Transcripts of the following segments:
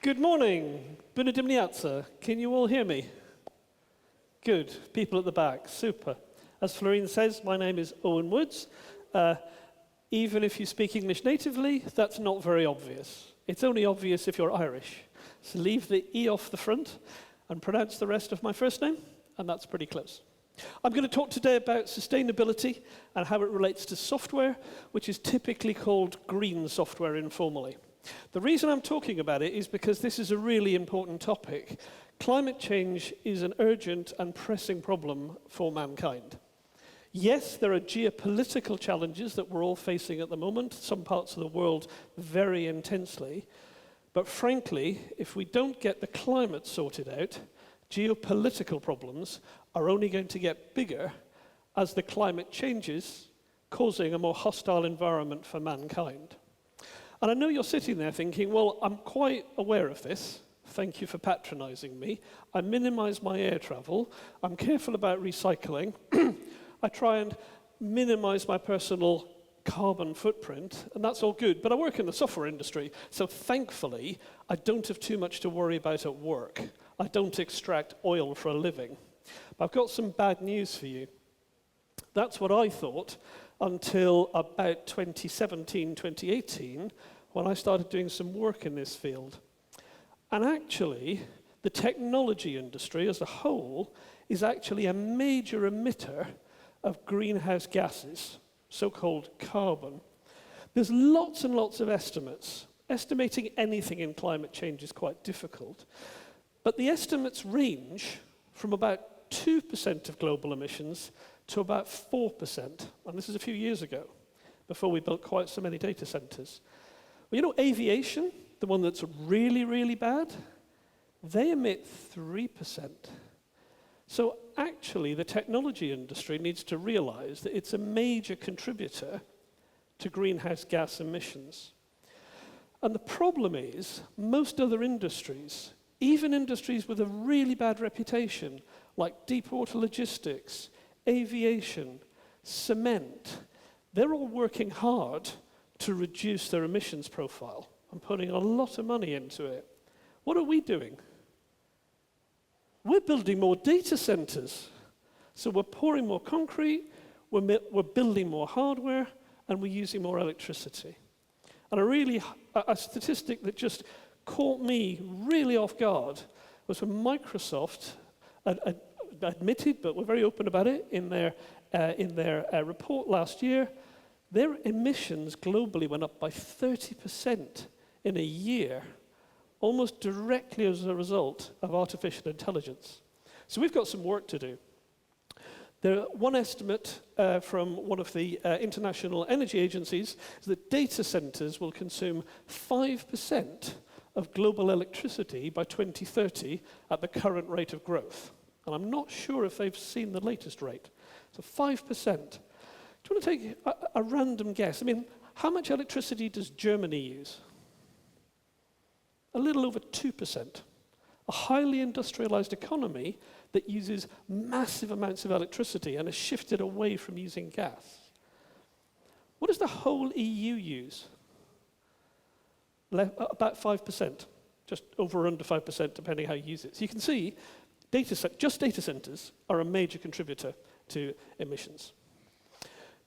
Good morning. Bună dimineața. Can you all hear me? Good. People at the back. Super. As Florine says, my name is Eoin Woods. Even if you speak English natively, that's not very obvious. It's only obvious if you're Irish. So leave the E off the front and pronounce the rest of my first name, and that's pretty close. I'm going to talk today about sustainability and how it relates to software, which is typically called green software informally. The reason I'm talking about it is because this is a really important topic. Climate change is an urgent and pressing problem for mankind. Yes, there are geopolitical challenges that we're all facing at the moment, some parts of the world very intensely. But frankly, if we don't get the climate sorted out, geopolitical problems are only going to get bigger as the climate changes, causing a more hostile environment for mankind. And I know you're sitting there thinking, well, I'm quite aware of this. Thank you for patronizing me. I minimize my air travel. I'm careful about recycling. I try and minimize my personal carbon footprint, and that's all good. But I work in the software industry, so thankfully, I don't have too much to worry about at work. I don't extract oil for a living. But I've got some bad news for you. That's what I thought until about 2017, 2018, when I started doing some work in this field. And actually, the technology industry as a whole is actually a major emitter of greenhouse gases, so-called carbon. There's lots and lots of estimates. Estimating anything in climate change is quite difficult. But the estimates range from about 2% of global emissions to about 4%. And this is a few years ago, before we built quite so many data centers. Well, you know, aviation, the one that's really, really bad, they emit 3%. So actually, the technology industry needs to realize that it's a major contributor to greenhouse gas emissions. And the problem is, most other industries, even industries with a really bad reputation, like deep water logistics, aviation, cement, they're all working hard to reduce their emissions profile and putting a lot of money into it. What are we doing? We're building more data centers. So we're pouring more concrete, we're building more hardware, and we're using more electricity. And a statistic that just caught me really off guard was when Microsoft admitted, but were very open about it, in their report last year, their emissions globally went up by 30% in a year, almost directly as a result of artificial intelligence. So we've got some work to do. One estimate from one of the international energy agencies is that data centers will consume 5% of global electricity by 2030 at the current rate of growth. And I'm not sure if they've seen the latest rate. So 5%. Do you want to take a random guess? I mean, how much electricity does Germany use? A little over 2%. A highly industrialized economy that uses massive amounts of electricity and has shifted away from using gas. What does the whole EU use? About 5%, just over or under 5%, depending how you use it. So you can see, just data centers are a major contributor to emissions.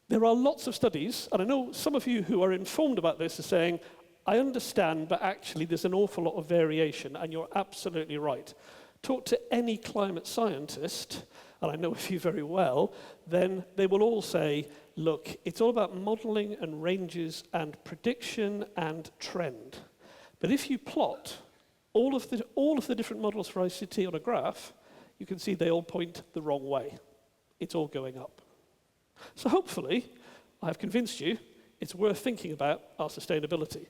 There are lots of studies, and I know some of you who are informed about this are saying, I understand, but actually there's an awful lot of variation, and you're absolutely right. Talk to any climate scientist, and I know a few very well, then they will all say, look, it's all about modeling and ranges and prediction and trend. But if you plot all of the different models for ICT on a graph, you can see they all point the wrong way. It's all going up. So hopefully, I've convinced you it's worth thinking about our sustainability.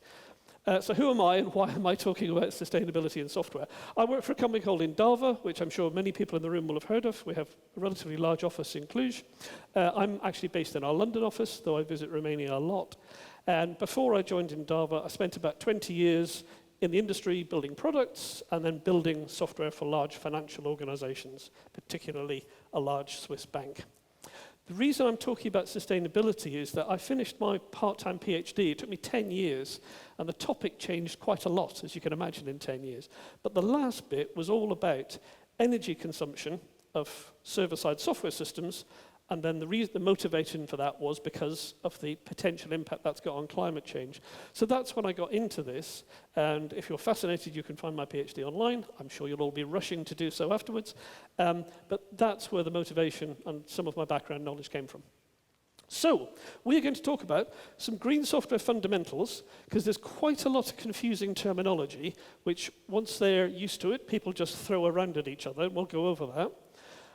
So who am I and why am I talking about sustainability in software? I work for a company called Endava, which I'm sure many people in the room will have heard of. We have a relatively large office in Cluj. I'm actually based in our London office, though I visit Romania a lot. And before I joined Endava, I spent about 20 years in the industry building products and then building software for large financial organizations, particularly a large Swiss bank. The reason I'm talking about sustainability is that I finished my part-time PhD. It took me 10 years, and the topic changed quite a lot, as you can imagine, in 10 years. But the last bit was all about energy consumption of server-side software systems, and then the motivation for that was because of the potential impact that's got on climate change. So that's when I got into this, and if you're fascinated, you can find my PhD online. I'm sure you'll all be rushing to do so afterwards. But that's where the motivation and some of my background knowledge came from. So, we're going to talk about some green software fundamentals, because there's quite a lot of confusing terminology, which once they're used to it, people just throw around at each other, and we'll go over that.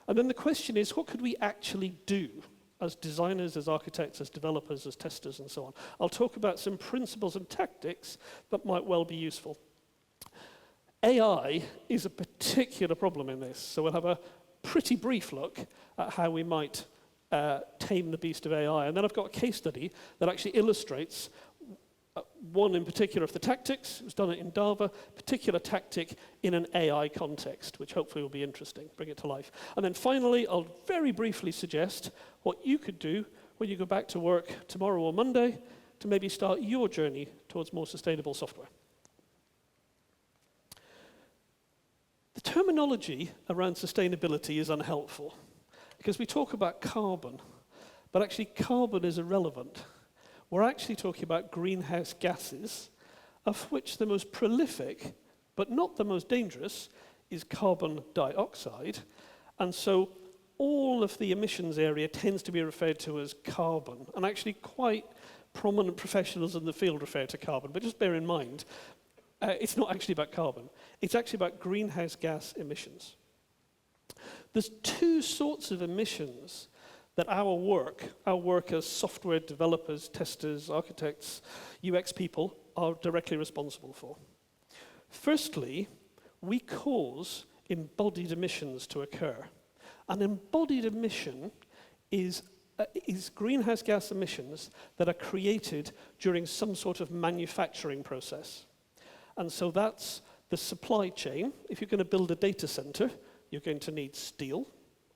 And then the question is, what could we actually do as designers, as architects, as developers, as testers, and so on? I'll talk about some principles and tactics that might well be useful. AI is a particular problem in this, so we'll have a pretty brief look at how we might tame the beast of AI. And then I've got a case study that actually illustrates one in particular of the tactics. It was done in Java, particular tactic in an AI context, which hopefully will be interesting, bring it to life. And then finally, I'll very briefly suggest what you could do when you go back to work tomorrow or Monday to maybe start your journey towards more sustainable software. The terminology around sustainability is unhelpful because we talk about carbon, but actually carbon is irrelevant. We're actually talking about greenhouse gases, of which the most prolific, but not the most dangerous, is carbon dioxide. And so all of the emissions area tends to be referred to as carbon. And actually quite prominent professionals in the field refer to carbon. But just bear in mind, it's not actually about carbon. It's actually about greenhouse gas emissions. There's two sorts of emissions that our work as software developers, testers, architects, UX people are directly responsible for. Firstly, we cause embodied emissions to occur. An embodied emission is greenhouse gas emissions that are created during some sort of manufacturing process. And so that's the supply chain. If you're going to build a data center, you're going to need steel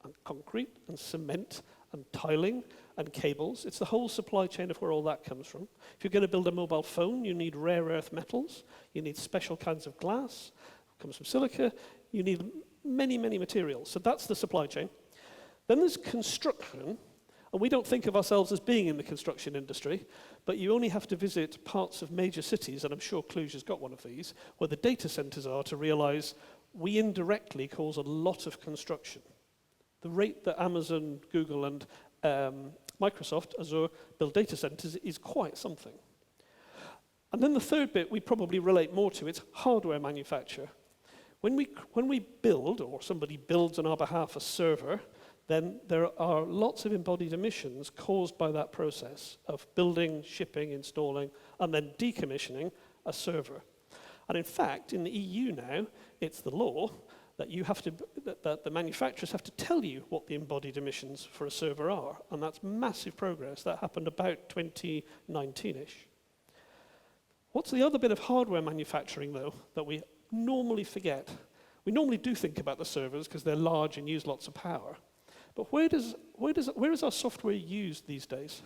and concrete and cement and tiling and cables. It's the whole supply chain of where all that comes from. If you're going to build a mobile phone, you need rare earth metals, you need special kinds of glass, it comes from silica, you need many, many materials. So that's the supply chain. Then there's construction, and we don't think of ourselves as being in the construction industry, but you only have to visit parts of major cities, and I'm sure Cluj has got one of these, where the data centers are to realize we indirectly cause a lot of construction. The rate that Amazon, Google, and Microsoft, Azure, build data centers is quite something. And then the third bit we probably relate more to, it's hardware manufacture. When we build, or somebody builds on our behalf a server, then there are lots of embodied emissions caused by that process of building, shipping, installing, and then decommissioning a server. And in fact, in the EU now, it's the law that that the manufacturers have to tell you what the embodied emissions for a server are. And that's massive progress. That happened about 2019-ish. What's the other bit of hardware manufacturing, though, that we normally forget? We normally do think about the servers because they're large and use lots of power. But where is our software used these days?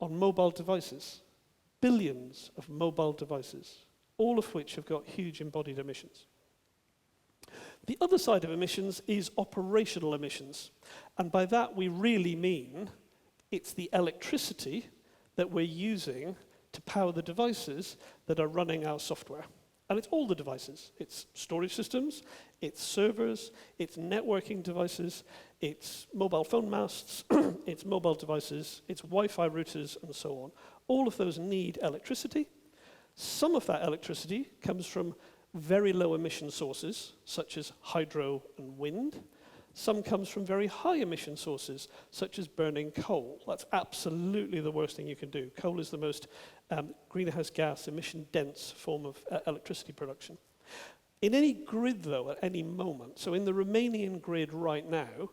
On mobile devices. Billions of mobile devices, all of which have got huge embodied emissions. The other side of emissions is operational emissions. And by that we really mean it's the electricity that we're using to power the devices that are running our software. And it's all the devices. It's storage systems, it's servers, it's networking devices, it's mobile phone masts, it's mobile devices, it's Wi-Fi routers, and so on. All of those need electricity. Some of that electricity comes from very low emission sources, such as hydro and wind. Some comes from very high emission sources, such as burning coal. That's absolutely the worst thing you can do. Coal is the most greenhouse gas emission dense form of electricity production. In any grid, though, at any moment, so in the Romanian grid right now,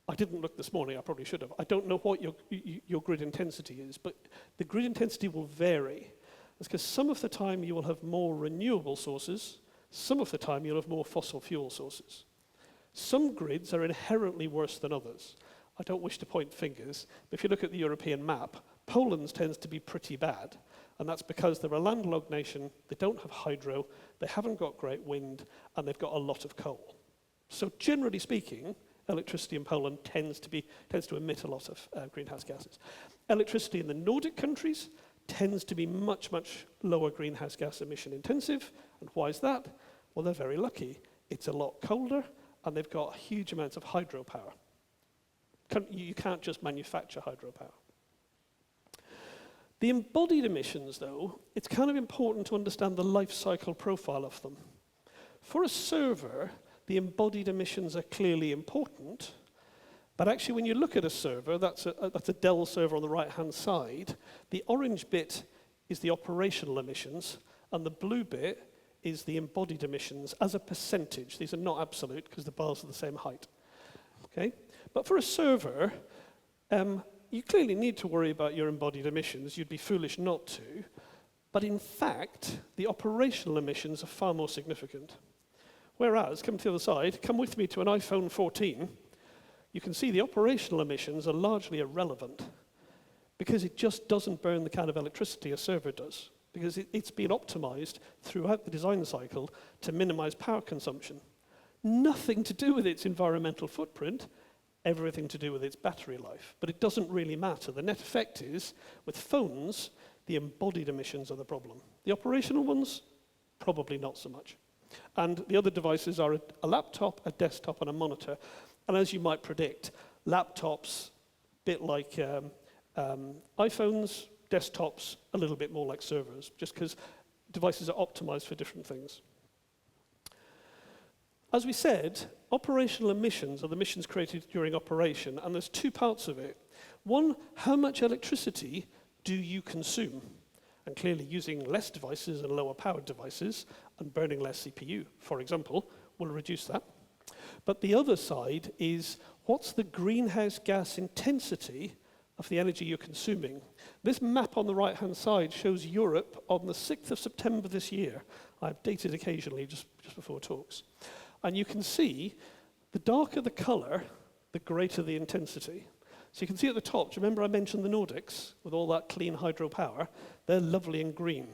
I didn't look this morning, I probably should have. I don't know what your grid intensity is, but the grid intensity will vary. It's because some of the time you will have more renewable sources, some of the time you'll have more fossil fuel sources. Some grids are inherently worse than others. I don't wish to point fingers, but if you look at the European map, Poland's tends to be pretty bad. And that's because they're a landlocked nation, they don't have hydro, they haven't got great wind, and they've got a lot of coal. So generally speaking, electricity in Poland tends to emit a lot of greenhouse gases. Electricity in the Nordic countries tends to be much, much lower greenhouse gas emission intensive. And why is that? Well, they're very lucky. It's a lot colder, and they've got huge amounts of hydropower. You can't just manufacture hydropower. The embodied emissions, though, it's kind of important to understand the life cycle profile of them. For a server, the embodied emissions are clearly important, but actually when you look at a server, that's a Dell server on the right-hand side, the orange bit is the operational emissions, and the blue bit is the embodied emissions as a percentage. These are not absolute, because the bars are the same height. Okay? But for a server, you clearly need to worry about your embodied emissions. You'd be foolish not to. But in fact, the operational emissions are far more significant. Whereas, come to the other side, come with me to an iPhone 14, you can see the operational emissions are largely irrelevant because it just doesn't burn the kind of electricity a server does, because it's been optimized throughout the design cycle to minimize power consumption. Nothing to do with its environmental footprint, everything to do with its battery life. But it doesn't really matter. The net effect is, with phones, the embodied emissions are the problem. The operational ones, probably not so much. And the other devices are a laptop, a desktop, and a monitor. And as you might predict, laptops, a bit like iPhones, desktops, a little bit more like servers, just because devices are optimized for different things. As we said, operational emissions are the emissions created during operation, and there's two parts of it. One, how much electricity do you consume? And clearly using less devices and lower powered devices and burning less CPU, for example, will reduce that. But the other side is, what's the greenhouse gas intensity of the energy you're consuming? This map on the right-hand side shows Europe on the 6th of September this year. I update it occasionally just before talks. And you can see, the darker the color, the greater the intensity. So you can see at the top, do you remember I mentioned the Nordics, with all that clean hydropower? They're lovely and green.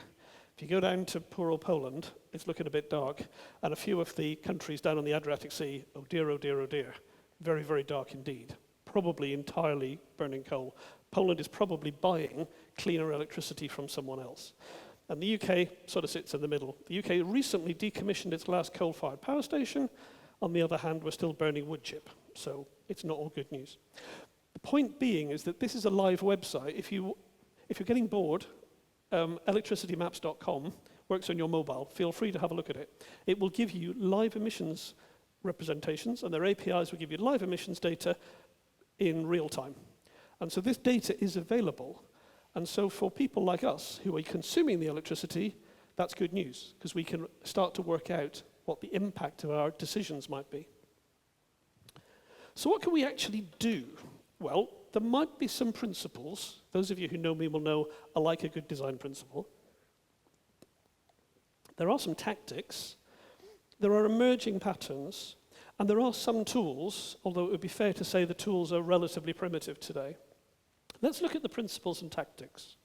If you go down to poor old Poland, it's looking a bit dark, and a few of the countries down on the Adriatic Sea, oh dear, oh dear, oh dear, very, very dark indeed. Probably entirely burning coal. Poland is probably buying cleaner electricity from someone else. And the UK sort of sits in the middle. The UK recently decommissioned its last coal-fired power station. On the other hand, we're still burning wood chip. So it's not all good news. The point being is that this is a live website. If you're getting bored, electricitymaps.com works on your mobile. Feel free to have a look at it. It will give you live emissions representations, and their APIs will give you live emissions data in real time. And so this data is available. And so for people like us who are consuming the electricity, that's good news, because we can start to work out what the impact of our decisions might be. So what can we actually do? Well, there might be some principles. Those of you who know me will know I like a good design principle. There are some tactics. There are emerging patterns. And there are some tools, although it would be fair to say the tools are relatively primitive today. Let's look at the principles and tactics.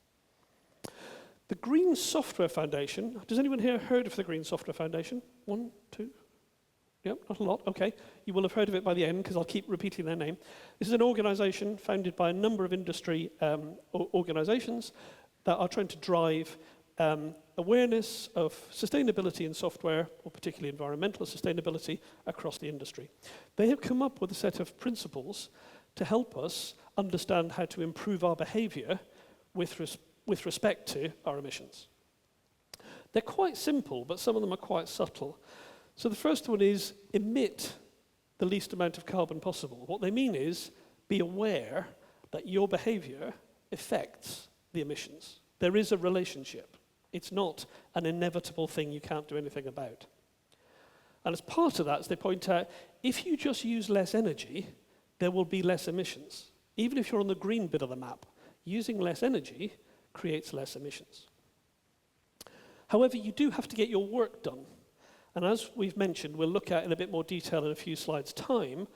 The Green Software Foundation. Does anyone here heard of the Green Software Foundation? One, two? Yep, not a lot. Okay. You will have heard of it by the end, because I'll keep repeating their name. This is an organization founded by a number of industry organizations that are trying to drive awareness of sustainability in software, or particularly environmental sustainability, across the industry. They have come up with a set of principles to help us understand how to improve our behavior with respect to our emissions. They're quite simple, but some of them are quite subtle. So the first one is emit the least amount of carbon possible. What they mean is be aware that your behavior affects the emissions. There is a relationship. It's not an inevitable thing you can't do anything about. And as part of that, as they point out, if you just use less energy, there will be less emissions. Even if you're on the green bit of the map, using less energy creates less emissions. However, you do have to get your work done. And as we've mentioned, we'll look at in a bit more detail in a few slides' time,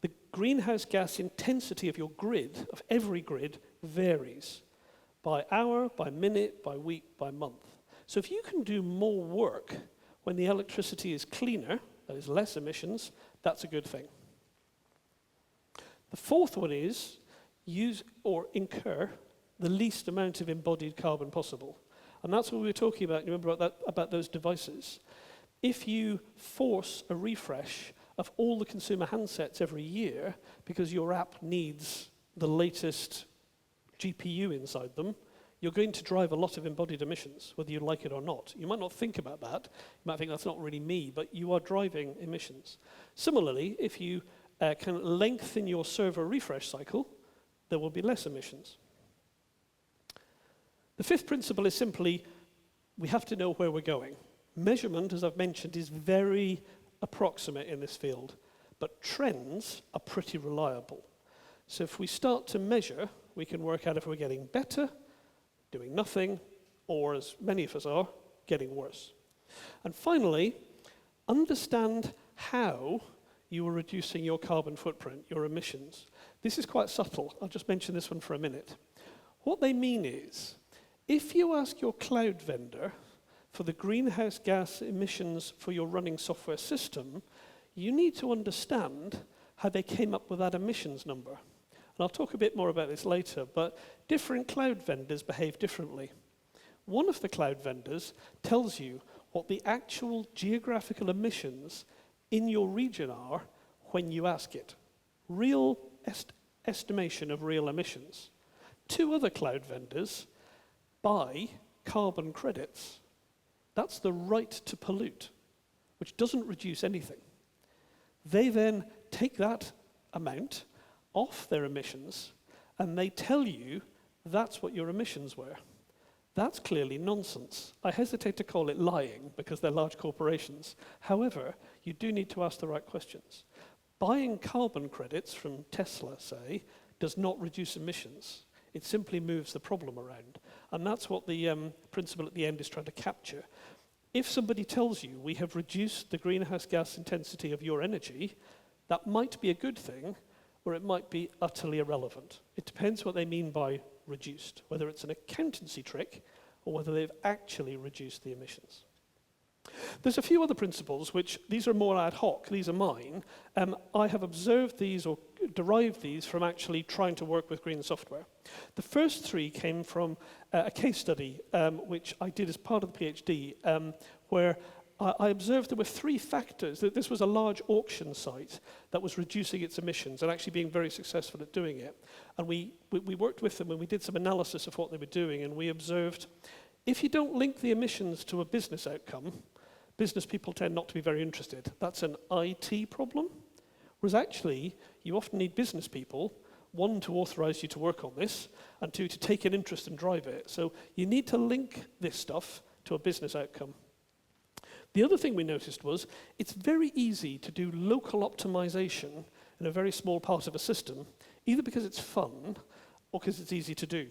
the greenhouse gas intensity of your grid, of every grid, varies by hour, by minute, by week, by month. So if you can do more work when the electricity is cleaner, that is less emissions, that's a good thing. The fourth one is use or incur the least amount of embodied carbon possible. And that's what we were talking about, you remember about those devices. If you force a refresh of all the consumer handsets every year because your app needs the latest GPU inside them, you're going to drive a lot of embodied emissions, whether you like it or not. You might not think about that. You might think that's not really me, but you are driving emissions. Similarly, if you can lengthen your server refresh cycle, there will be less emissions. The fifth principle is simply, we have to know where we're going. Measurement, as I've mentioned, is very approximate in this field, but trends are pretty reliable. So if we start to measure, we can work out if we're getting better, doing nothing, or as many of us are, getting worse. And finally, understand how you are reducing your carbon footprint, your emissions. This is quite subtle. I'll just mention this one for a minute. What they mean is, if you ask your cloud vendor for the greenhouse gas emissions for your running software system, you need to understand how they came up with that emissions number. And I'll talk a bit more about this later, but different cloud vendors behave differently. One of the cloud vendors tells you what the actual geographical emissions in your region are when you ask it. Real estimation of real emissions. Two other cloud vendors buy carbon credits. That's the right to pollute, which doesn't reduce anything. They then take that amount off their emissions, and they tell you that's what your emissions were. That's clearly nonsense. I hesitate to call it lying because they're large corporations. However, you do need to ask the right questions. Buying carbon credits from Tesla, say, does not reduce emissions. It simply moves the problem around. And that's what the principle at the end is trying to capture. If somebody tells you we have reduced the greenhouse gas intensity of your energy, that might be a good thing, or it might be utterly irrelevant. It depends what they mean by reduced, whether it's an accountancy trick or whether they've actually reduced the emissions. There's a few other principles which, these are more ad hoc, these are mine. I have observed these or derived these from actually trying to work with green software. The first three came from a case study which I did as part of the PhD, where I observed there were three factors. That this was a large auction site that was reducing its emissions and actually being very successful at doing it. And we worked with them and we did some analysis of what they were doing, and we observed if you don't link the emissions to a business outcome, business people tend not to be very interested. That's an IT problem. Whereas actually, you often need business people, one, to authorize you to work on this, and two, to take an interest and drive it. So you need to link this stuff to a business outcome. The other thing we noticed was it's very easy to do local optimization in a very small part of a system, either because it's fun or because it's easy to do.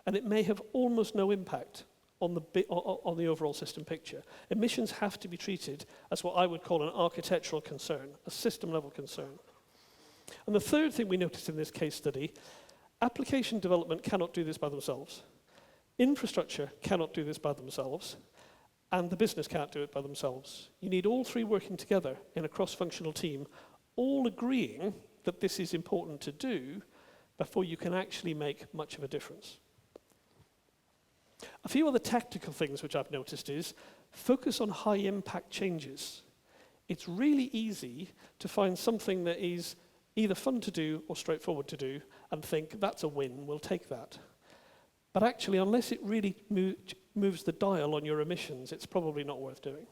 And it may have almost no impact on the overall system picture. Emissions have to be treated as what I would call an architectural concern, a system-level concern. And the third thing we noticed in this case study, application development cannot do this by themselves. Infrastructure cannot do this by themselves, and the business can't do it by themselves. You need all three working together in a cross-functional team, all agreeing that this is important to do before you can actually make much of a difference. A few other tactical things which I've noticed is focus on high-impact changes. It's really easy to find something that is either fun to do or straightforward to do and think, that's a win, we'll take that. But actually, unless it really moves the dial on your emissions, it's probably not worth doing.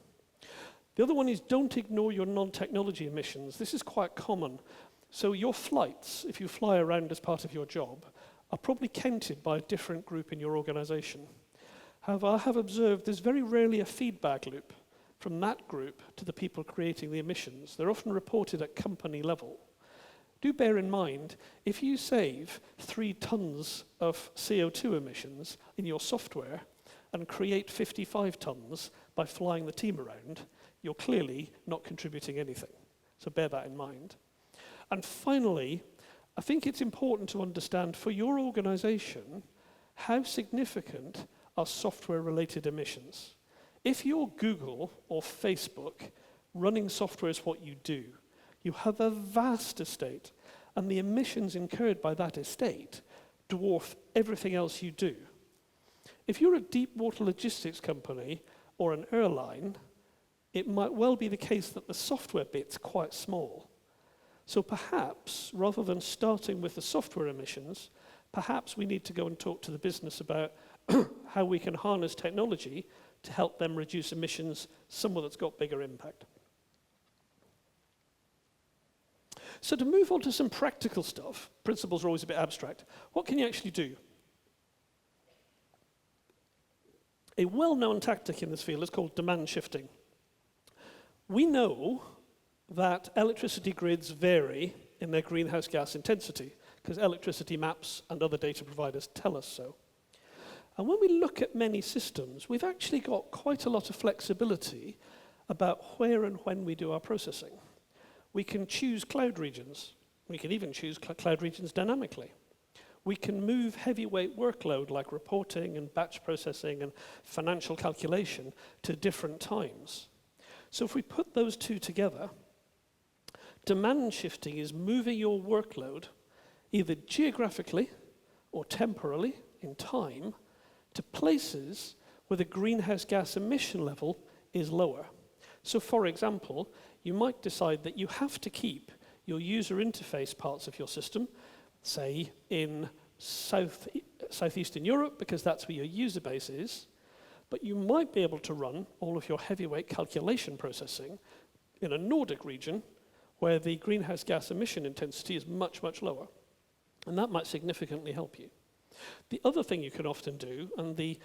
The other one is don't ignore your non-technology emissions. This is quite common. So your flights, if you fly around as part of your job, are probably counted by a different group in your organization. However, I have observed there's very rarely a feedback loop from that group to the people creating the emissions. They're often reported at company level. Do bear in mind, if you save 3 tons of CO2 emissions in your software and create 55 tons by flying the team around, you're clearly not contributing anything. So bear that in mind. And finally, I think it's important to understand for your organization how significant are software-related emissions. If you're Google or Facebook, running software is what you do. You have a vast estate, and the emissions incurred by that estate dwarf everything else you do. If you're a deep water logistics company or an airline, it might well be the case that the software bit's quite small. So perhaps, rather than starting with the software emissions, perhaps we need to go and talk to the business about how we can harness technology to help them reduce emissions somewhere that's got bigger impact. So to move on to some practical stuff, principles are always a bit abstract. What can you actually do? A well-known tactic in this field is called demand shifting. We know that electricity grids vary in their greenhouse gas intensity, because electricity maps and other data providers tell us so. And when we look at many systems, we've actually got quite a lot of flexibility about where and when we do our processing. We can choose cloud regions. We can even choose cloud regions dynamically. We can move heavyweight workload like reporting and batch processing and financial calculation to different times. So if we put those two together, demand shifting is moving your workload either geographically or temporally in time to places where the greenhouse gas emission level is lower. So for example, you might decide that you have to keep your user interface parts of your system, say in Southeastern Europe, because that's where your user base is, but you might be able to run all of your heavyweight calculation processing in a Nordic region where the greenhouse gas emission intensity is much, much lower. And that might significantly help you. The other thing you can often do, and the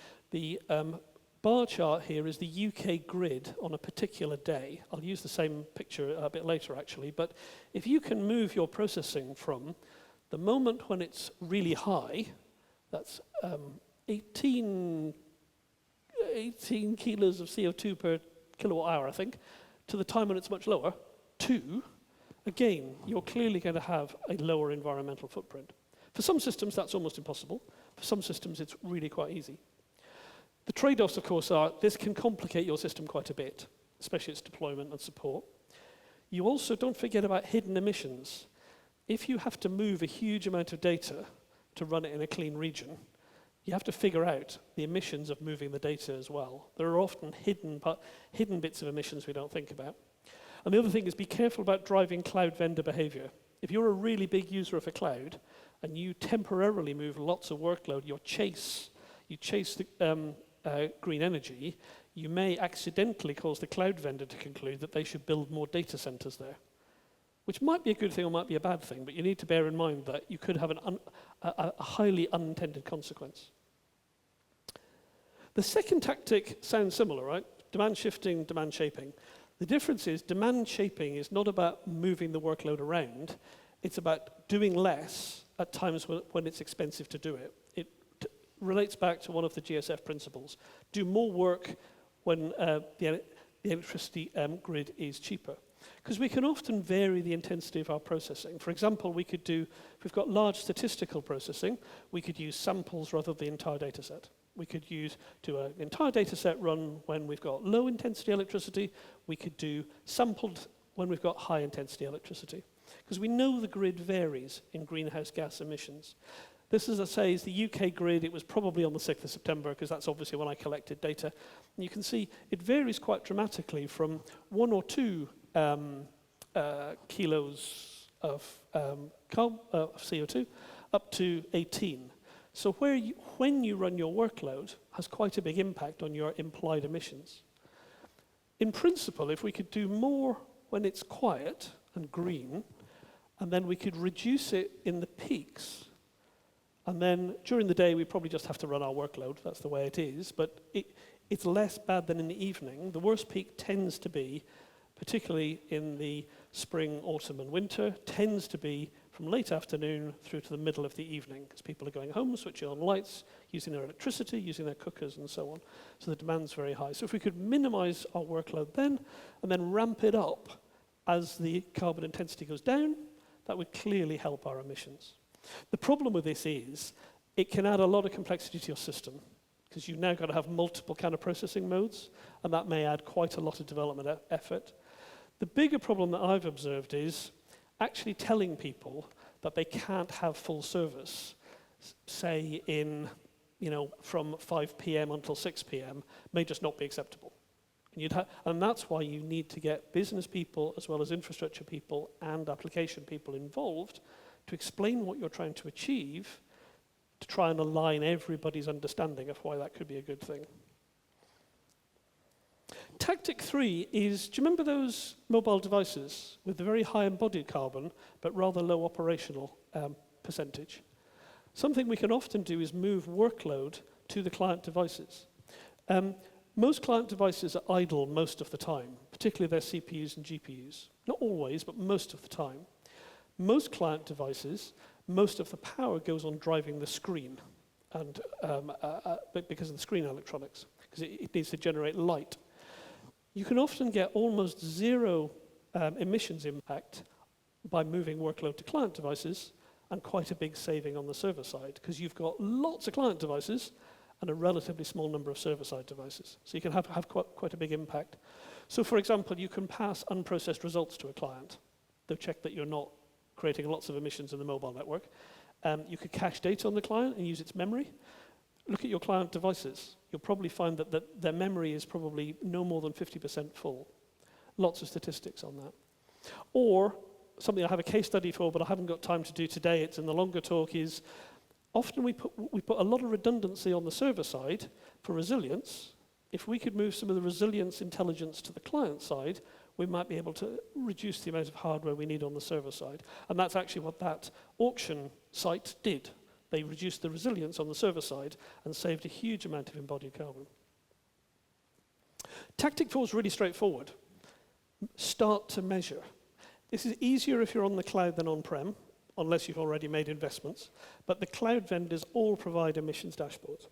bar chart here is the UK grid on a particular day. I'll use the same picture a bit later, actually, but if you can move your processing from the moment when it's really high, that's 18 kilos of CO2 per kilowatt hour, I think, to the time when it's much lower, 2, again, you're clearly going to have a lower environmental footprint. For some systems, that's almost impossible. For some systems, it's really quite easy. The trade-offs, of course, are this can complicate your system quite a bit, especially its deployment and support. You also don't forget about hidden emissions. If you have to move a huge amount of data to run it in a clean region, you have to figure out the emissions of moving the data as well. There are often hidden bits of emissions we don't think about. And the other thing is be careful about driving cloud vendor behavior. If you're a really big user of a cloud and you temporarily move lots of workload, you chase the green energy, you may accidentally cause the cloud vendor to conclude that they should build more data centers there, which might be a good thing or might be a bad thing, but you need to bear in mind that you could have a highly unintended consequence. The second tactic sounds similar, right? Demand shifting, demand shaping. The difference is demand shaping is not about moving the workload around, it's about doing less at times when it's expensive to do it. It relates back to one of the GSF principles. Do more work when the electricity grid is cheaper. Because we can often vary the intensity of our processing. For example, we could do, if we've got large statistical processing, we could use samples rather than the entire data set. We could do an entire data set run when we've got low intensity electricity. We could do sampled when we've got high intensity electricity. Because we know the grid varies in greenhouse gas emissions. This, as I say, is the UK grid. It was probably on the 6th of September, because that's obviously when I collected data. And you can see it varies quite dramatically from 1 or 2 kilos of CO2 up to 18. So when you run your workload has quite a big impact on your implied emissions. In principle, if we could do more when it's quiet and green, and then we could reduce it in the peaks, and then during the day we probably just have to run our workload, that's the way it is, but it's less bad than in the evening. The worst peak tends to be, particularly in the spring, autumn and winter, tends to be from late afternoon through to the middle of the evening, because people are going home, switching on lights, using their electricity, using their cookers, and so on. So the demand's very high. So if we could minimize our workload then, and then ramp it up as the carbon intensity goes down, that would clearly help our emissions. The problem with this is it can add a lot of complexity to your system, because you've now got to have multiple kind of processing modes, and that may add quite a lot of development effort. The bigger problem that I've observed is actually telling people that they can't have full service, say in, from 5 p.m. until 6 p.m., may just not be acceptable. And that's why you need to get business people, as well as infrastructure people and application people involved, to explain what you're trying to achieve, to try and align everybody's understanding of why that could be a good thing. Tactic 3 is, do you remember those mobile devices with the very high embodied carbon, but rather low operational percentage? Something we can often do is move workload to the client devices. Most client devices are idle most of the time, particularly their CPUs and GPUs. Not always, but most of the time. Most client devices, most of the power goes on driving the screen, and because of the screen electronics, because it needs to generate light. You can often get almost zero emissions impact by moving workload to client devices, and quite a big saving on the server side, because you've got lots of client devices and a relatively small number of server-side devices. So you can have quite a big impact. So for example, you can pass unprocessed results to a client. They'll check that you're not creating lots of emissions in the mobile network. You could cache data on the client and use its memory. Look at your client devices. You'll probably find that their memory is probably no more than 50% full. Lots of statistics on that. Or, something I have a case study for, but I haven't got time to do today, it's in the longer talk, is often we put a lot of redundancy on the server side for resilience. If we could move some of the resilience intelligence to the client side, we might be able to reduce the amount of hardware we need on the server side. And that's actually what that auction site did. They reduced the resilience on the server side and saved a huge amount of embodied carbon. Tactic 4 is really straightforward. Start to measure. This is easier if you're on the cloud than on-prem, unless you've already made investments. But the cloud vendors all provide emissions dashboards.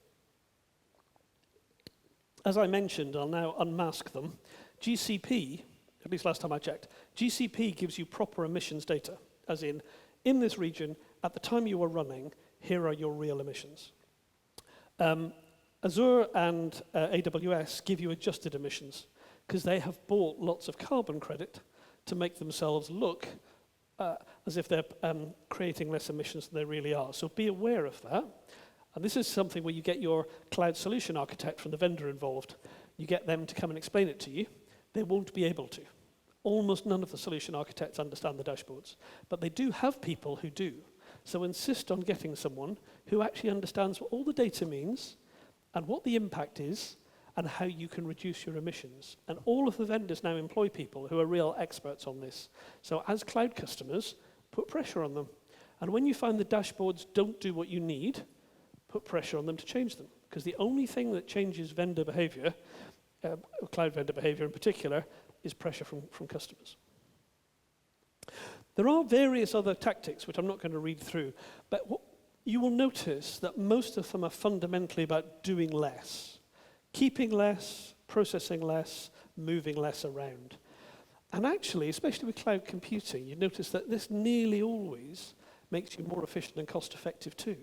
As I mentioned, I'll now unmask them. GCP, at least last time I checked, GCP gives you proper emissions data, as in this region, at the time you were running, here are your real emissions. Azure and AWS give you adjusted emissions, because they have bought lots of carbon credit to make themselves look as if they're creating less emissions than they really are. So be aware of that. And this is something where you get your cloud solution architect from the vendor involved. You get them to come and explain it to you. They won't be able to. Almost none of the solution architects understand the dashboards. But they do have people who do. So insist on getting someone who actually understands what all the data means and what the impact is and how you can reduce your emissions. And all of the vendors now employ people who are real experts on this. So as cloud customers, put pressure on them. And when you find the dashboards don't do what you need, put pressure on them to change them. Because the only thing that changes vendor behavior, cloud vendor behavior in particular, is pressure from customers. There are various other tactics, which I'm not going to read through, but you will notice that most of them are fundamentally about doing less. Keeping less, processing less, moving less around. And actually, especially with cloud computing, you notice that this nearly always makes you more efficient and cost-effective too.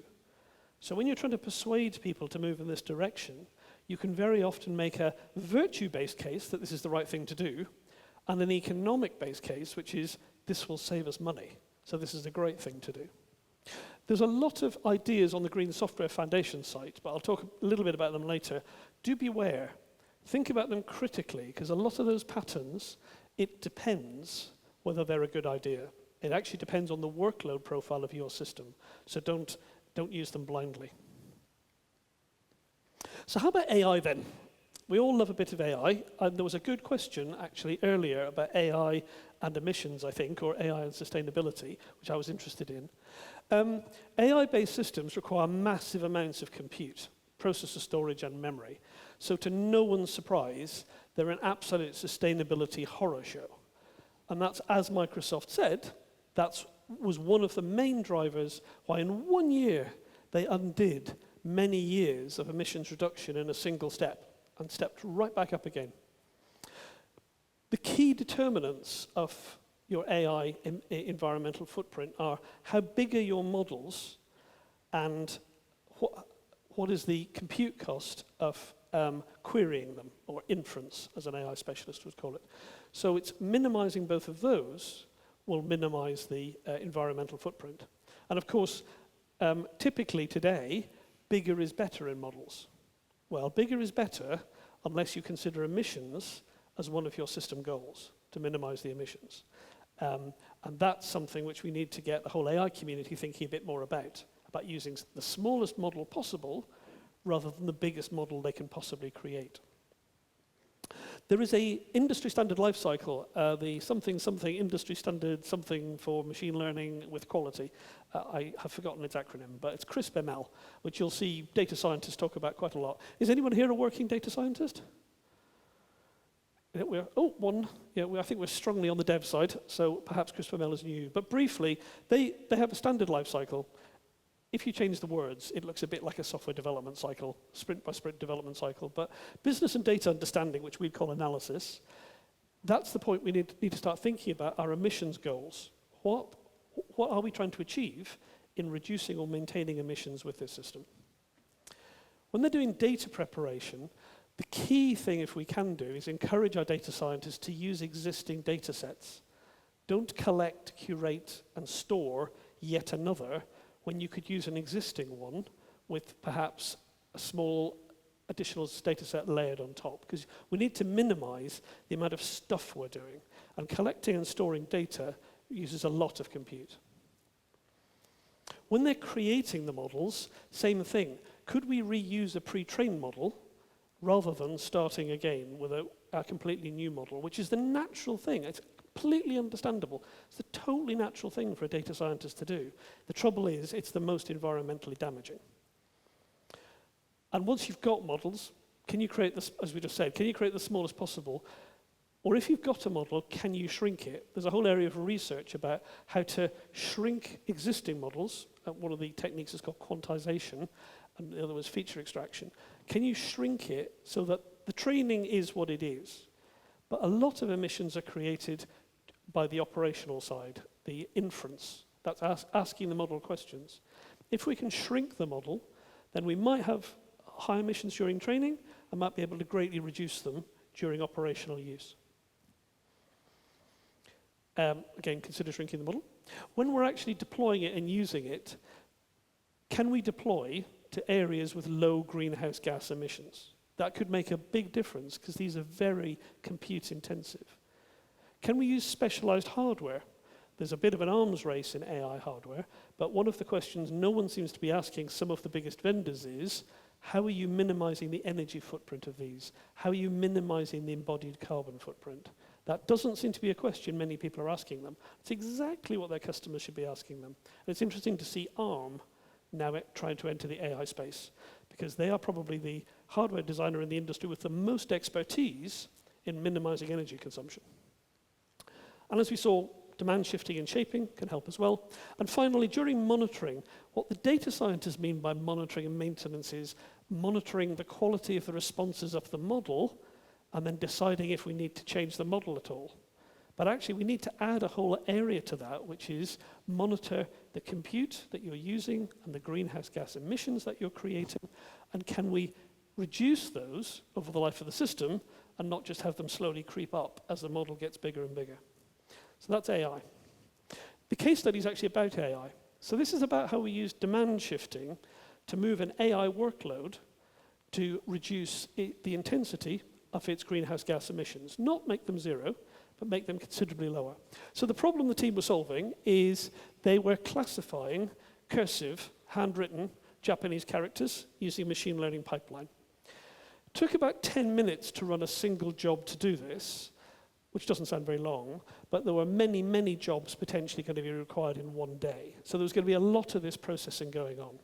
So when you're trying to persuade people to move in this direction, you can very often make a virtue-based case that this is the right thing to do, and an economic-based case, which is this will save us money. So this is a great thing to do. There's a lot of ideas on the Green Software Foundation site, but I'll talk a little bit about them later. Do beware. Think about them critically, because a lot of those patterns, it depends whether they're a good idea. It actually depends on the workload profile of your system. So don't use them blindly. So how about AI then? We all love a bit of AI, and there was a good question actually earlier about AI and emissions, I think, or AI and sustainability, which I was interested in. AI-based systems require massive amounts of compute, processor storage and memory. So to no one's surprise, they're an absolute sustainability horror show. And that's, as Microsoft said, that's was one of the main drivers why in 1 year they undid many years of emissions reduction in a single step and stepped right back up again. The key determinants of your AI environmental footprint are how big are your models and what is the compute cost of querying them, or inference, as an AI specialist would call it. So it's minimizing both of those will minimize the environmental footprint. And of course, typically today, bigger is better in models. Well, bigger is better unless you consider emissions as one of your system goals, to minimize the emissions. And that's something which we need to get the whole AI community thinking a bit more about using the smallest model possible rather than the biggest model they can possibly create. There is a industry standard life cycle, the something industry standard something for machine learning with quality. I have forgotten its acronym, but it's CRISP-ML, which you'll see data scientists talk about quite a lot. Is anyone here a working data scientist? Yeah, one. Yeah, I think we're strongly on the dev side, so perhaps CRISP-ML is new. But briefly, they have a standard life cycle. If you change the words, it looks a bit like a software development cycle, sprint by sprint development cycle. But business and data understanding, which we'd call analysis, that's the point we need to start thinking about our emissions goals. What are we trying to achieve in reducing or maintaining emissions with this system? When they're doing data preparation, the key thing, if we can do, is encourage our data scientists to use existing data sets. Don't collect, curate, and store yet another when you could use an existing one with perhaps a small additional data set layered on top. Because we need to minimize the amount of stuff we're doing. And collecting and storing data uses a lot of compute. When they're creating the models, same thing. Could we reuse a pre-trained model rather than starting again with a completely new model, which is the natural thing? It's completely understandable. It's a totally natural thing for a data scientist to do. The trouble is, it's the most environmentally damaging. And once you've got models, can you create this, as we just said, can you create the smallest possible? Or if you've got a model, can you shrink it? There's a whole area of research about how to shrink existing models. One of the techniques is called quantization, and the other was feature extraction. Can you shrink it so that the training is what it is? But a lot of emissions are created by the operational side, the inference. That's asking the model questions. If we can shrink the model, then we might have high emissions during training and might be able to greatly reduce them during operational use. Again, consider shrinking the model. When we're actually deploying it and using it, can we deploy to areas with low greenhouse gas emissions? That could make a big difference because these are very compute intensive. Can we use specialized hardware? There's a bit of an arms race in AI hardware, but one of the questions no one seems to be asking some of the biggest vendors is, how are you minimizing the energy footprint of these? How are you minimizing the embodied carbon footprint? That doesn't seem to be a question many people are asking them. It's exactly what their customers should be asking them. And it's interesting to see ARM now trying to enter the AI space, because they are probably the hardware designer in the industry with the most expertise in minimizing energy consumption. And as we saw, demand shifting and shaping can help as well. And finally, during monitoring, what the data scientists mean by monitoring and maintenance is monitoring the quality of the responses of the model and then deciding if we need to change the model at all. But actually, we need to add a whole area to that, which is monitor the compute that you're using and the greenhouse gas emissions that you're creating, and can we reduce those over the life of the system and not just have them slowly creep up as the model gets bigger and bigger. So that's AI. The case study is actually about AI. So this is about how we use demand shifting to move an AI workload to reduce the intensity of its greenhouse gas emissions. Not make them zero, but make them considerably lower. So the problem the team was solving is they were classifying cursive, handwritten Japanese characters using a machine learning pipeline. It took about 10 minutes to run a single job to do this, which doesn't sound very long, but there were many, many jobs potentially going to be required in one day. So there was going to be a lot of this processing going on.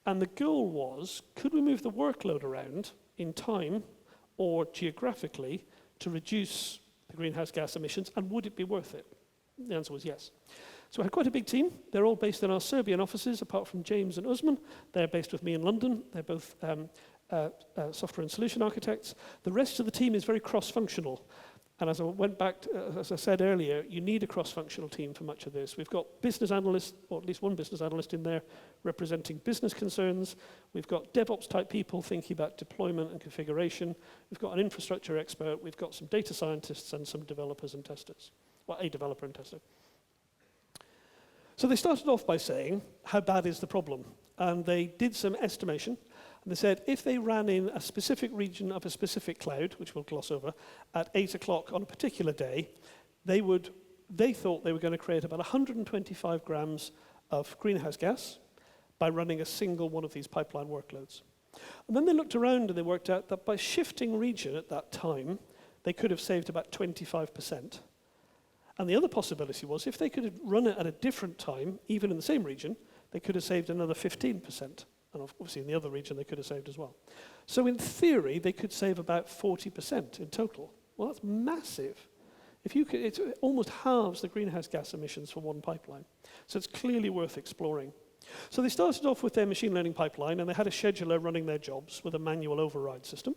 And the goal was, could we move the workload around in time or geographically to reduce the greenhouse gas emissions, and would it be worth it? The answer was yes. So we had quite a big team. They're all based in our Serbian offices, apart from James and Usman. They're based with me in London. They're both software and solution architects. The rest of the team is very cross-functional. And as I went back, as I said earlier, you need a cross-functional team for much of this. We've got business analysts, or at least one business analyst in there, representing business concerns. We've got DevOps-type people thinking about deployment and configuration. We've got an infrastructure expert. We've got some data scientists and some developers and testers. Well, a developer and tester. So they started off by saying, how bad is the problem? And they did some estimation. And they said if they ran in a specific region of a specific cloud, which we'll gloss over, at 8 o'clock on a particular day, they thought they were going to create about 125 grams of greenhouse gas by running a single one of these pipeline workloads. And then they looked around and they worked out that by shifting region at that time, they could have saved about 25%. And the other possibility was if they could run it at a different time, even in the same region, they could have saved another 15%. And obviously in the other region, they could have saved as well. So in theory, they could save about 40% in total. Well, that's massive. It almost halves the greenhouse gas emissions for one pipeline. So it's clearly worth exploring. So they started off with their machine learning pipeline, and they had a scheduler running their jobs with a manual override system.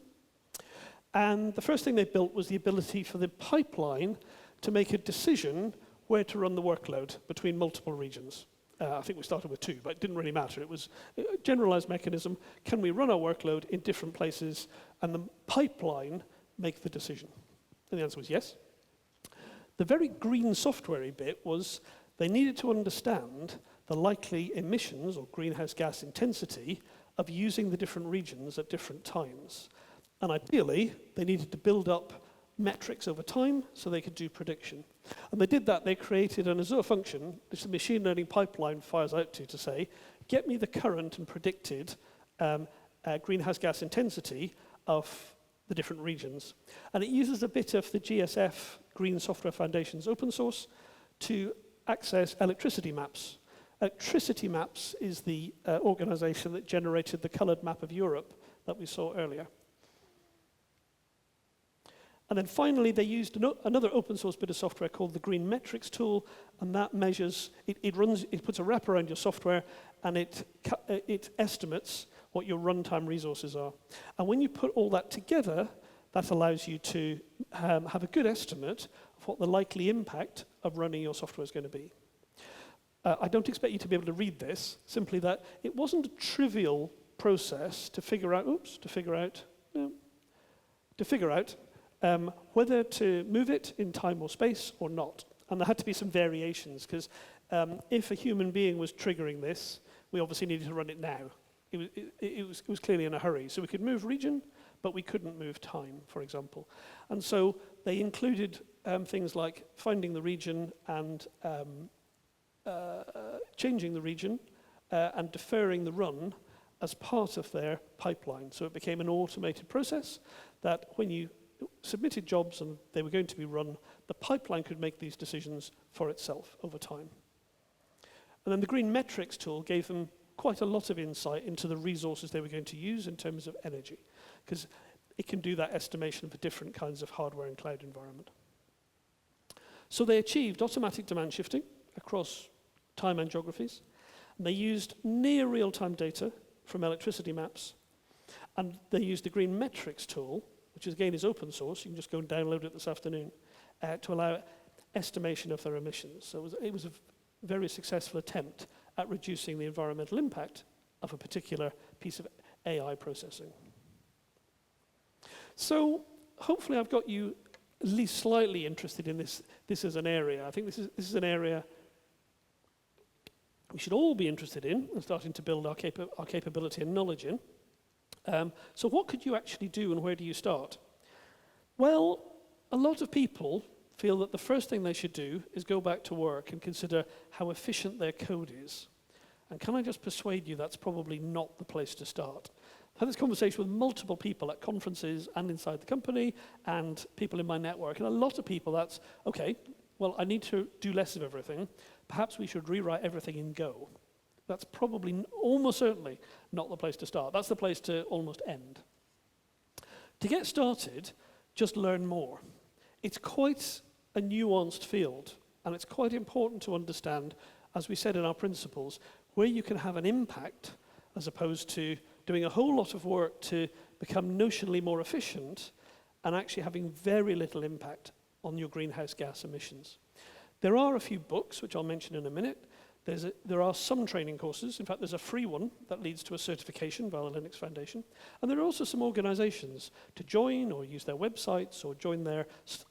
And the first thing they built was the ability for the pipeline to make a decision where to run the workload between multiple regions. I think we started with 2, but it didn't really matter. It was a generalized mechanism. Can we run our workload in different places and the pipeline make the decision? And the answer was yes. The very green software bit was they needed to understand the likely emissions or greenhouse gas intensity of using the different regions at different times. And ideally, they needed to build up metrics over time so they could do prediction. And they did that. They created an Azure function, which the machine learning pipeline fires out to say, get me the current and predicted greenhouse gas intensity of the different regions. And it uses a bit of the GSF, Green Software Foundation's open source, to access electricity maps. Electricity Maps is the organization that generated the colored map of Europe that we saw earlier. And then finally, they used another open source bit of software called the Green Metrics tool, and that measures, it puts a wrap around your software, and it estimates what your runtime resources are. And when you put all that together, that allows you to have a good estimate of what the likely impact of running your software is going to be. I don't expect you to be able to read this, simply that it wasn't a trivial process to figure out whether to move it in time or space or not. And there had to be some variations, because if a human being was triggering this, we obviously needed to run it now. It was clearly in a hurry. So we could move region, but we couldn't move time, for example. And so they included things like finding the region and changing the region and deferring the run as part of their pipeline. So it became an automated process that when you submitted jobs and they were going to be run, the pipeline could make these decisions for itself over time. And then the Green Metrics tool gave them quite a lot of insight into the resources they were going to use in terms of energy, because it can do that estimation for different kinds of hardware and cloud environment. So they achieved automatic demand shifting across time and geographies, and they used near real-time data from electricity maps, and they used the Green Metrics tool, which again is open source, you can just go and download it this afternoon, to allow estimation of their emissions. So it was a very successful attempt at reducing the environmental impact of a particular piece of AI processing. So hopefully I've got you at least slightly interested in this as an area. I think this is an area we should all be interested in and starting to build our capability and knowledge in. So what could you actually do, and where do you start? Well, a lot of people feel that the first thing they should do is go back to work and consider how efficient their code is. And can I just persuade you that's probably not the place to start? I've had this conversation with multiple people at conferences and inside the company and people in my network, and a lot of people that's, okay, well, I need to do less of everything. Perhaps we should rewrite everything in Go. That's probably, almost certainly, not the place to start. That's the place to almost end. To get started, just learn more. It's quite a nuanced field. And it's quite important to understand, as we said in our principles, where you can have an impact as opposed to doing a whole lot of work to become notionally more efficient and actually having very little impact on your greenhouse gas emissions. There are a few books, which I'll mention in a minute. There are some training courses. In fact, there's a free one that leads to a certification via the Linux Foundation. And there are also some organizations to join or use their websites or join their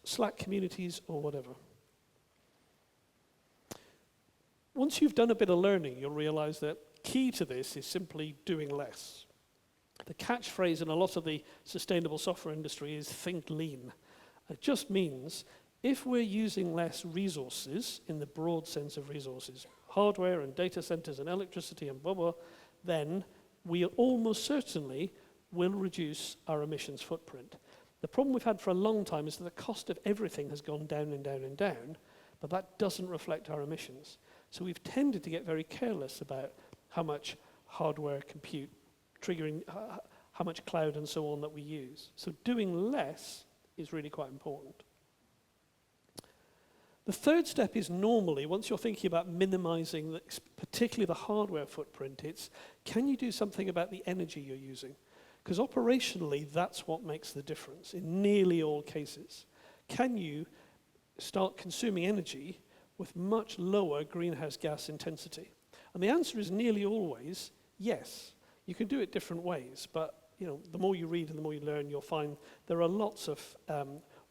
Slack communities or whatever. Once you've done a bit of learning, you'll realize that key to this is simply doing less. The catchphrase in a lot of the sustainable software industry is think lean. It just means if we're using less resources, in the broad sense of resources, hardware and data centers and electricity and blah, blah, then we almost certainly will reduce our emissions footprint. The problem we've had for a long time is that the cost of everything has gone down and down and down, but that doesn't reflect our emissions. So we've tended to get very careless about how much hardware, compute, triggering, how much cloud and so on that we use. So doing less is really quite important. The third step is normally, once you're thinking about minimizing, particularly the hardware footprint, it's can you do something about the energy you're using? Because operationally, that's what makes the difference in nearly all cases. Can you start consuming energy with much lower greenhouse gas intensity? And the answer is nearly always yes. You can do it different ways, but the more you read and the more you learn, you'll find there are lots of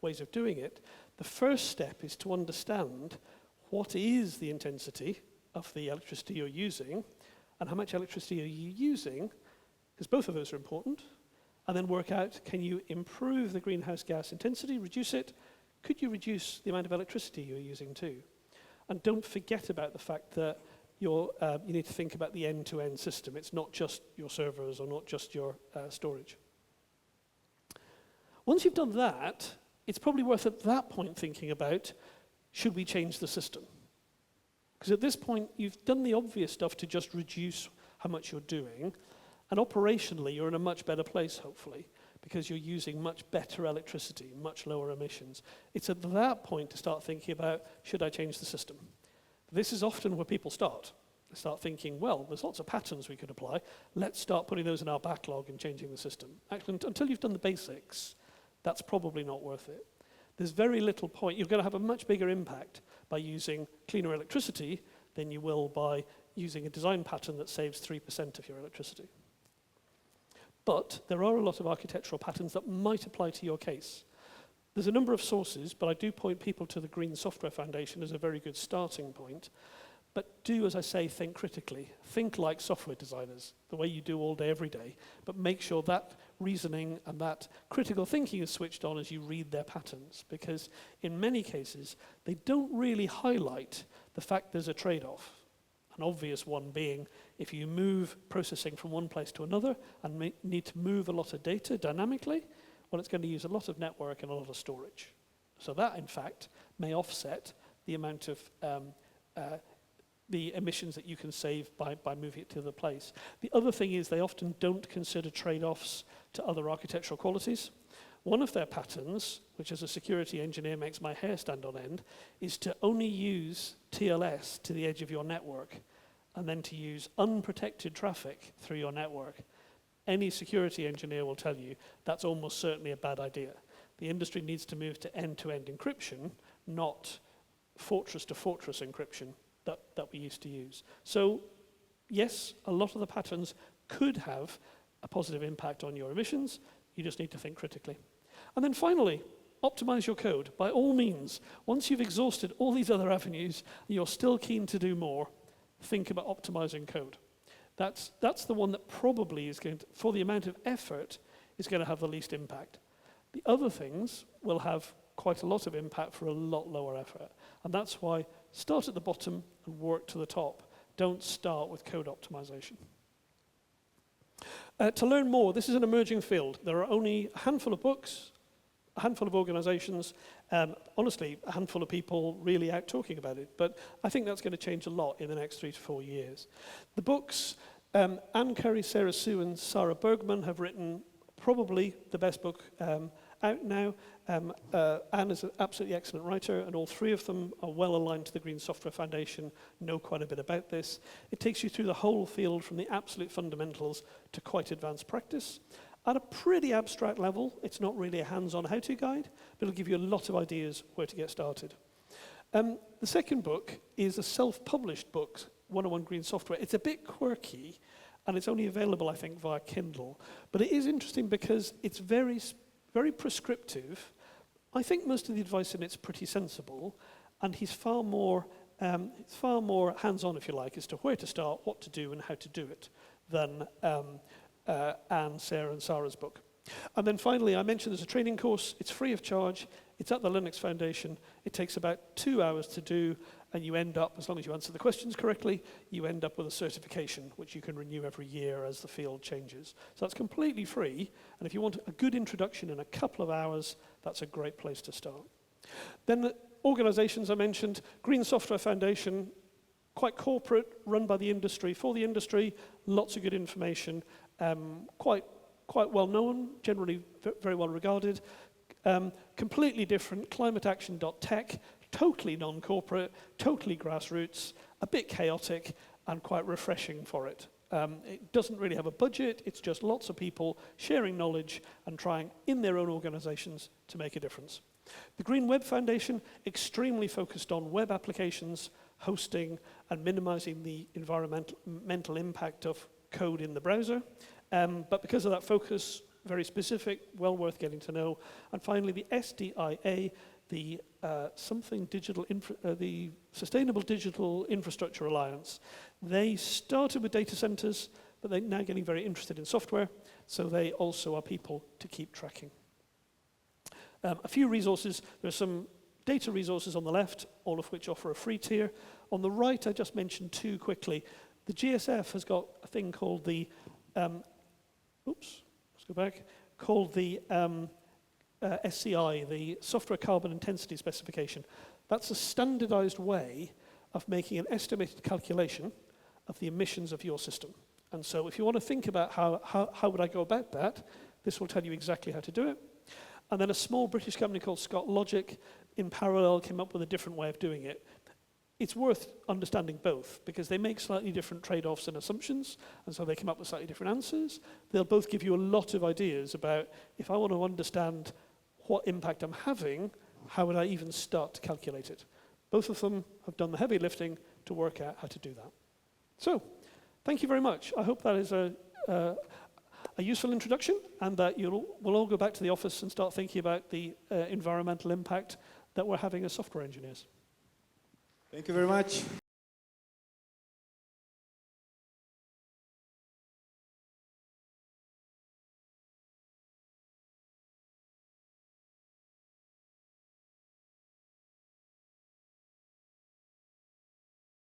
ways of doing it. The first step is to understand what is the intensity of the electricity you're using and how much electricity are you using, because both of those are important, and then work out, can you improve the greenhouse gas intensity, reduce it? Could you reduce the amount of electricity you're using too? And don't forget about the fact that you need to think about the end-to-end system. It's not just your servers or not just your storage. Once you've done that, it's probably worth at that point thinking about, should we change the system? Because at this point, you've done the obvious stuff to just reduce how much you're doing, and operationally, you're in a much better place, hopefully, because you're using much better electricity, much lower emissions. It's at that point to start thinking about, should I change the system? This is often where people start. They start thinking, well, there's lots of patterns we could apply. Let's start putting those in our backlog and changing the system. Actually, until you've done the basics, that's probably not worth it. There's very little point. You're going to have a much bigger impact by using cleaner electricity than you will by using a design pattern that saves 3% of your electricity. But there are a lot of architectural patterns that might apply to your case. There's a number of sources, but I do point people to the Green Software Foundation as a very good starting point. But do, as I say, think critically. Think like software designers, the way you do all day, every day. But make sure that reasoning and that critical thinking is switched on as you read their patterns. Because in many cases, they don't really highlight the fact there's a trade-off. An obvious one being, if you move processing from one place to another and need to move a lot of data dynamically, well, it's going to use a lot of network and a lot of storage. So that, in fact, may offset the amount of the emissions that you can save by moving it to the place. The other thing is they often don't consider trade-offs to other architectural qualities. One of their patterns, which as a security engineer makes my hair stand on end, is to only use TLS to the edge of your network and then to use unprotected traffic through your network. Any security engineer will tell you that's almost certainly a bad idea. The industry needs to move to end-to-end encryption, not fortress-to-fortress encryption that we used to use. So, yes, a lot of the patterns could have a positive impact on your emissions. You just need to think critically. And then finally, optimize your code. By all means, once you've exhausted all these other avenues, and you're still keen to do more, think about optimizing code. That's the one that probably is going to, for the amount of effort, is going to have the least impact. The other things will have quite a lot of impact for a lot lower effort. And that's why start at the bottom and work to the top. Don't start with code optimization. To learn more, this is an emerging field. There are only a handful of books, a handful of organizations, honestly, a handful of people really out talking about it. But I think that's going to change a lot in the next 3 to 4 years. The books, Anne Curry, Sarah Sue, and Sarah Bergman have written probably the best book out now. Anne is an absolutely excellent writer, and all three of them are well aligned to the Green Software Foundation, know quite a bit about this. It takes you through the whole field from the absolute fundamentals to quite advanced practice. At a pretty abstract level, it's not really a hands-on how-to guide, but it'll give you a lot of ideas where to get started. The second book is a self-published book, 101 Green Software. It's a bit quirky, and it's only available, I think, via Kindle. But it is interesting because it's very prescriptive. I think most of the advice in it's pretty sensible, and he's far more hands-on, if you like, as to where to start, what to do, and how to do it than Anne, Sarah, and Sarah's book. And then finally, I mentioned there's a training course. It's free of charge. It's at the Linux Foundation. It takes about 2 hours to do, and you end up, as long as you answer the questions correctly, you end up with a certification, which you can renew every year as the field changes. So that's completely free, and if you want a good introduction in a couple of hours, that's a great place to start. Then the organizations I mentioned, Green Software Foundation, quite corporate, run by the industry, for the industry, lots of good information, quite well known, generally very well regarded. Completely different, climateaction.tech, totally non-corporate, totally grassroots, a bit chaotic, and quite refreshing for it. It doesn't really have a budget, it's just lots of people sharing knowledge and trying in their own organizations to make a difference. The Green Web Foundation, extremely focused on web applications, hosting, and minimizing the environmental impact of code in the browser. But because of that focus, very specific, well worth getting to know. And finally, the SDIA, the the Sustainable Digital Infrastructure Alliance. They started with data centers, but they're now getting very interested in software, so they also are people to keep tracking. A few resources. There's some data resources on the left, all of which offer a free tier. On the right, I just mentioned two quickly. The GSF has got a thing called the SCI, the Software Carbon Intensity Specification. That's a standardized way of making an estimated calculation of the emissions of your system. And so if you want to think about how would I go about that, this will tell you exactly how to do it. And then a small British company called Scott Logic, in parallel, came up with a different way of doing it. It's worth understanding both, because they make slightly different trade-offs and assumptions, and so they come up with slightly different answers. They'll both give you a lot of ideas about, if I want to understand what impact I'm having, how would I even start to calculate it? Both of them have done the heavy lifting to work out how to do that. So, thank you very much. I hope that is a useful introduction, and that we'll all go back to the office and start thinking about the environmental impact that we're having as software engineers. Thank you very much.